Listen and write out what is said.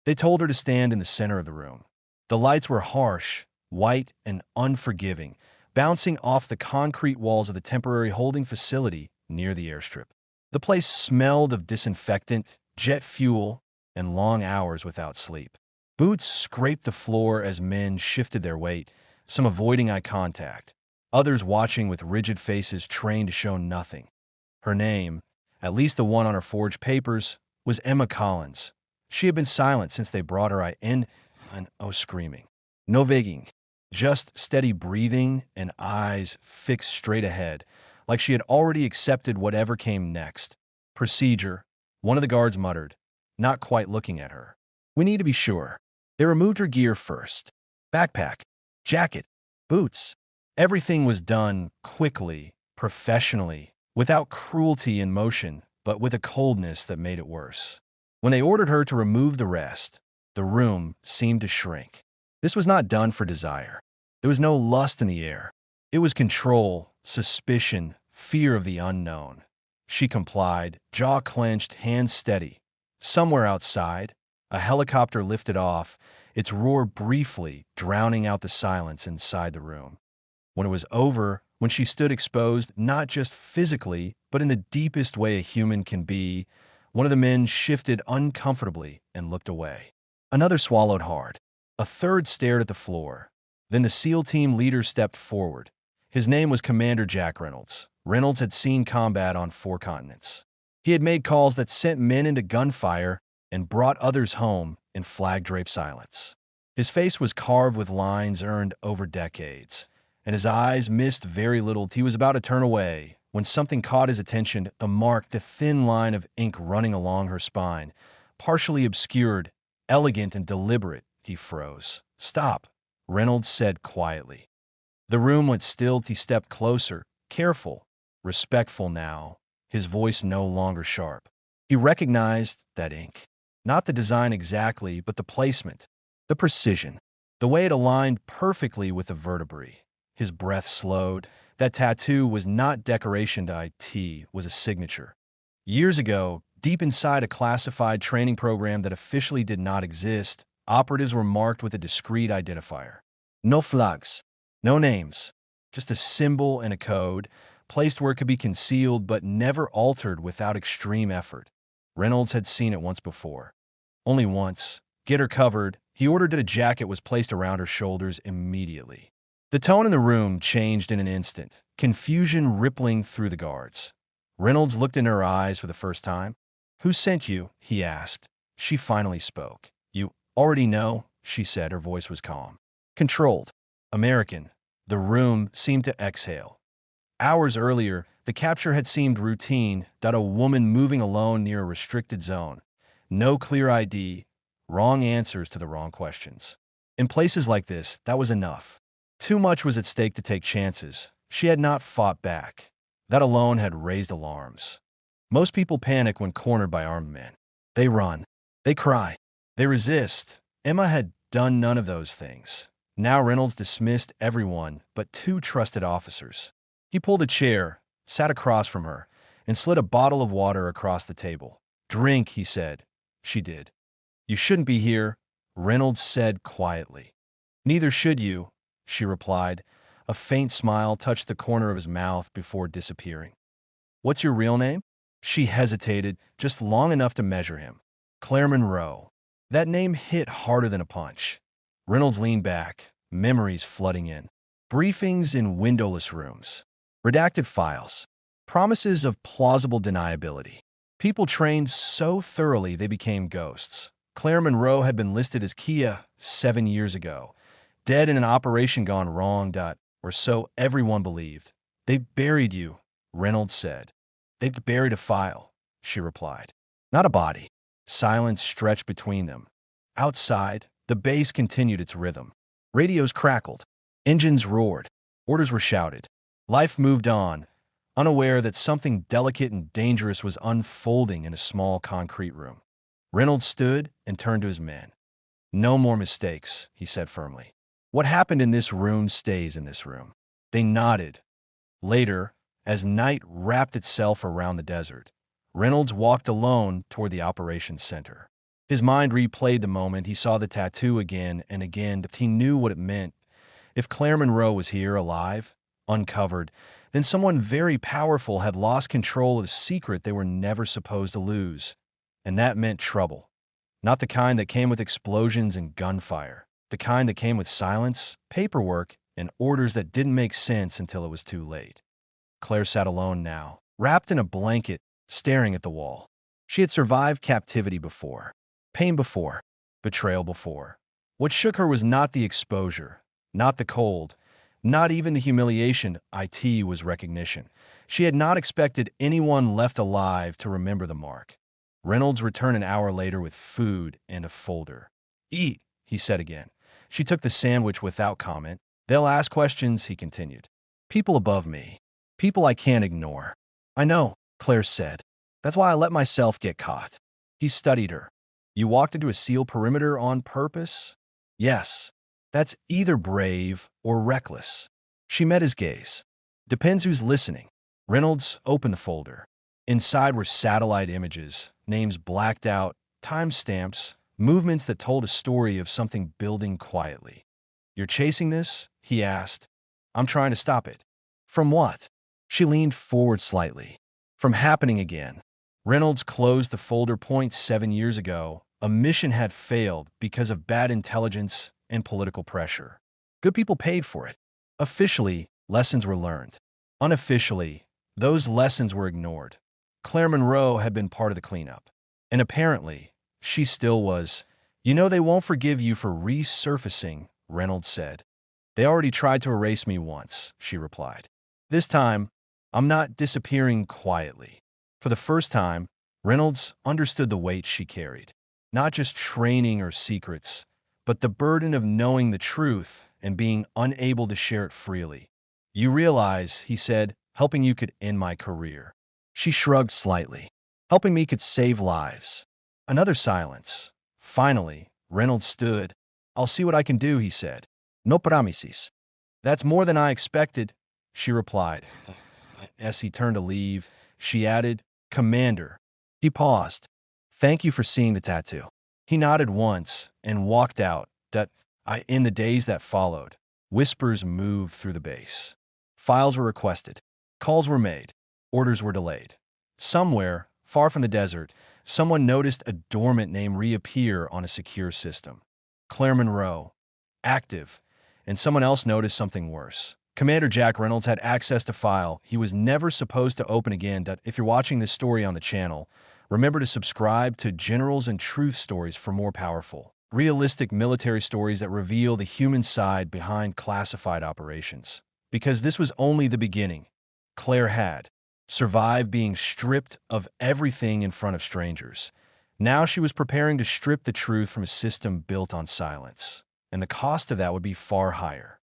They told her to stand in the center of the room. The lights were harsh, white, and unforgiving, bouncing off the concrete walls of the temporary holding facility near the airstrip. The place smelled of disinfectant, jet fuel, and long hours without sleep. Boots scraped the floor as men shifted their weight, some avoiding eye contact, others watching with rigid faces trained to show nothing. Her name, at least the one on her forged papers, was Emma Collins. She had been silent since they brought her in, and screaming. No begging, just steady breathing and eyes fixed straight ahead, like she had already accepted whatever came next. Procedure, one of the guards muttered, not quite looking at her. We need to be sure. They removed her gear first. Backpack, jacket, boots. Everything was done quickly, professionally, without cruelty in motion, but with a coldness that made it worse. When they ordered her to remove the rest, the room seemed to shrink. This was not done for desire. There was no lust in the air. It was control, suspicion, fear of the unknown. She complied, jaw clenched, hands steady. Somewhere outside, a helicopter lifted off, its roar briefly drowning out the silence inside the room. When it was over, when she stood exposed not just physically, but in the deepest way a human can be, one of the men shifted uncomfortably and looked away. Another swallowed hard. A third stared at the floor. Then the SEAL team leader stepped forward. His name was Commander Jack Reynolds. Reynolds had seen combat on 4 continents. He had made calls that sent men into gunfire and brought others home in flag-draped silence. His face was carved with lines earned over decades, and his eyes missed very little. He was about to turn away when something caught his attention, a mark, the thin line of ink running along her spine, partially obscured, elegant and deliberate. He froze. Stop, Reynolds said quietly. The room went still. He stepped closer, careful, respectful now, his voice no longer sharp. He recognized that ink. Not the design exactly, but the placement, the precision, the way it aligned perfectly with the vertebrae. His breath slowed. That tattoo was not decoration to IT, was a signature. Years ago, deep inside a classified training program that officially did not exist, operatives were marked with a discrete identifier. No flags, no names, just a symbol and a code, placed where it could be concealed but never altered without extreme effort. Reynolds had seen it once before. Only once. Get her covered. He ordered that a jacket was placed around her shoulders immediately. The tone in the room changed in an instant, confusion rippling through the guards. Reynolds looked in her eyes for the first time. Who sent you? He asked. She finally spoke. You already know, she said. Her voice was calm. Controlled. American. The room seemed to exhale. Hours earlier, the capture had seemed routine, a woman moving alone near a restricted zone. No clear ID, wrong answers to the wrong questions. In places like this, that was enough. Too much was at stake to take chances. She had not fought back. That alone had raised alarms. Most people panic when cornered by armed men. They run. They cry. They resist. Emma had done none of those things. Now Reynolds dismissed everyone but 2 trusted officers. He pulled a chair, sat across from her, and slid a bottle of water across the table. Drink, he said. She did. You shouldn't be here, Reynolds said quietly. Neither should you, she replied. A faint smile touched the corner of his mouth before disappearing. What's your real name? She hesitated, just long enough to measure him. Claire Monroe. That name hit harder than a punch. Reynolds leaned back, memories flooding in. Briefings in windowless rooms. Redacted files. Promises of plausible deniability. People trained so thoroughly they became ghosts. Claire Monroe had been listed as Kia 7 years ago. Dead in an operation gone wrong, or so everyone believed. They buried you, Reynolds said. They'd buried a file, she replied. Not a body. Silence stretched between them. Outside, the bass continued its rhythm. Radios crackled. Engines roared. Orders were shouted. Life moved on, unaware that something delicate and dangerous was unfolding in a small concrete room. Reynolds stood and turned to his men. No more mistakes, he said firmly. What happened in this room stays in this room. They nodded. Later, as night wrapped itself around the desert, Reynolds walked alone toward the operations center. His mind replayed the moment he saw the tattoo again and again. He knew what it meant. If Claire Monroe was here, alive, uncovered, then someone very powerful had lost control of a secret they were never supposed to lose. And that meant trouble. Not the kind that came with explosions and gunfire. The kind that came with silence, paperwork, and orders that didn't make sense until it was too late. Claire sat alone now, wrapped in a blanket, staring at the wall. She had survived captivity before, pain before, betrayal before. What shook her was not the exposure, not the cold, not even the humiliation. It was recognition. She had not expected anyone left alive to remember the mark. Reynolds returned an hour later with food and a folder. "Eat," he said again. She took the sandwich without comment. "They'll ask questions," he continued. "People above me. People I can't ignore." "I know," Claire said. "That's why I let myself get caught." He studied her. "You walked into a sealed perimeter on purpose?" "Yes. That's either brave or reckless." She met his gaze. "Depends who's listening." Reynolds opened the folder. Inside were satellite images, names blacked out, timestamps, movements that told a story of something building quietly. "You're chasing this?" he asked. "I'm trying to stop it." "From what?" She leaned forward slightly. "From happening again." Reynolds closed the folder. 7 years ago, a mission had failed because of bad intelligence and political pressure. Good people paid for it. Officially, lessons were learned. Unofficially, those lessons were ignored. Claire Monroe had been part of the cleanup. And apparently, she still was. "You know they won't forgive you for resurfacing," Reynolds said. "They already tried to erase me once," she replied. "This time, I'm not disappearing quietly." For the first time, Reynolds understood the weight she carried. Not just training or secrets, but the burden of knowing the truth and being unable to share it freely. "You realize," he said, "helping you could end my career." She shrugged slightly. "Helping me could save lives." Another silence. Finally, Reynolds stood. "I'll see what I can do," he said. "No promises." "That's more than I expected," she replied. As he turned to leave, she added, "Commander." He paused. "Thank you for seeing the tattoo." He nodded once and walked out. In the days that followed, whispers moved through the base. Files were requested. Calls were made. Orders were delayed. Somewhere, far from the desert, someone noticed a dormant name reappear on a secure system. Claire Monroe. Active. And someone else noticed something worse. Commander Jack Reynolds had access to file he was never supposed to open again. If you're watching this story on the channel, remember to subscribe to Generals and Truth Stories for more powerful, realistic military stories that reveal the human side behind classified operations. Because this was only the beginning. Claire had survived being stripped of everything in front of strangers. Now she was preparing to strip the truth from a system built on silence. And the cost of that would be far higher.